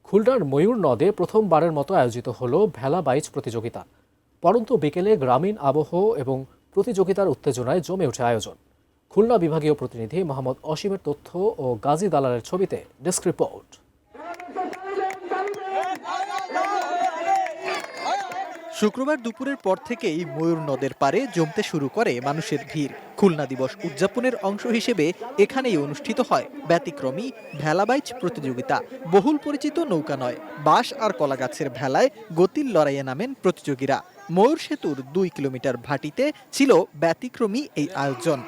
খুলনার ময়ূর নদে প্রথমবারের মতো আয়োজিত হলো ভেলা বাইচ প্রতিযোগিতা। পরন্ত বিকেলে গ্রামীণ আবহ এবং প্রতিযোগিতার উত্তেজনায় জমে ওঠে আয়োজন। খুলনা বিভাগীয় প্রতিনিধি মোহাম্মদ অসীমের তথ্য ও গাজী দালালের ছবিতে ডেস্ক রিপোর্ট। শুক্রবার দুপুরের পর থেকেই ময়ূর নদের পাড়ে জমতে শুরু করে মানুষের ভিড়। খুলনা দিবস উদযাপনের অংশ হিসেবে এখানেই অনুষ্ঠিত হয় ব্যতিক্রমী ভেলাবাইচ প্রতিযোগিতা। বহুল পরিচিত নৌকা নয়, বাঁশ আর কলাগাছের ভেলায় গতির লড়াইয়ে নামেন প্রতিযোগীরা। ময়ূর সেতুর 2 কিলোমিটার ভাটিতে ছিল ব্যতিক্রমী এই আয়োজন।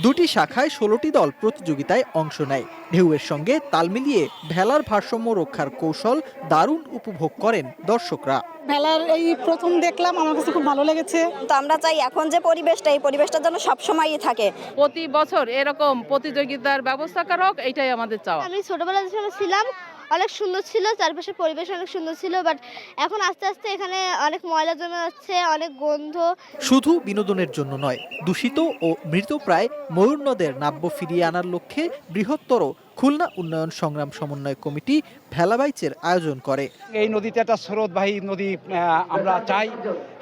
দুটি শাখায় 16টি দল প্রতিযোগিতায় অংশ নেয়। ঢেউয়ের সঙ্গে তাল মিলিয়ে ভেলার ভারসাম্য রক্ষার কৌশল দারুণ উপভোগ করেন দর্শকরা। ভেলার এই প্রথম দেখলাম, আমার কাছে খুব ভালো লেগেছে। তো আমরা চাই এখন যে পরিবেশটা, এই পরিবেশটা যেন সবসময়ই থাকে। প্রতি বছর এরকম প্রতিযোগিতার ব্যবস্থা করা হোক, এইটাই আমাদের চাওয়া। আমি ছোটবেলার সময় ছিলাম, অনেক সুন্দর ছিল, চারপাশের পরিবেশ অনেক সুন্দর ছিল, বাট এখন আস্তে আস্তে এখানে অনেক ময়লা জমে যাচ্ছে, অনেক গন্ধ। শুধু বিনোদনের জন্য নয়, দূষিত ও মৃতপ্রায় ময়ূর নদের নাব্য ফিরিয়ে আনার লক্ষ্যে বৃহত্তর খুলনা উন্নয়ন সংগ্রাম সমন্বয় কমিটি ভেলাবাইচের আয়োজন করে। এই নদীতে একটা স্রোতবাহী নদী, আমরা চাই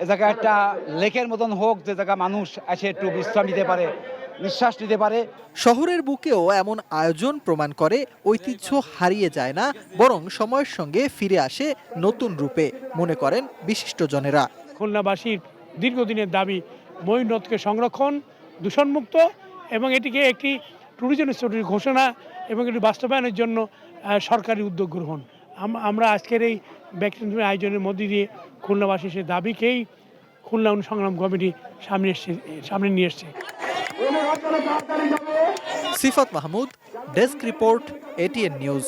এ জায়গায় একটা লেকের মতন হোক, যে জায়গা মানুষ এসে একটু বিশ্রাম নিতে পারে, নিঃশ্বাস নিতে পারে। শহরের বুকেও এমন আয়োজন প্রমাণ করে ঐতিহ্য হারিয়ে যায় না, বরং সময়ের সঙ্গে ফিরে আসে নতুন রূপে, মনে করেন বিশিষ্টজনেরা। খুলনাবাসীর দীর্ঘদিনের দাবি ময়ূর নদকে সংরক্ষণ, দূষণমুক্ত এবং এটিকে একটি ট্যুরিজম স্পটের ঘোষণা এবং এটি বাস্তবায়নের জন্য সরকারি উদ্যোগ গ্রহণ। আমরা আজকের এই ব্যক্তিগত আয়োজনের মধ্যে দিয়ে খুলনাবাসীর সেই দাবিকেই খুলনা উন্নয়ন সংগ্রাম কমিটি সামনে নিয়ে এসছে। Sifat Mahmud, desk report, ATN news.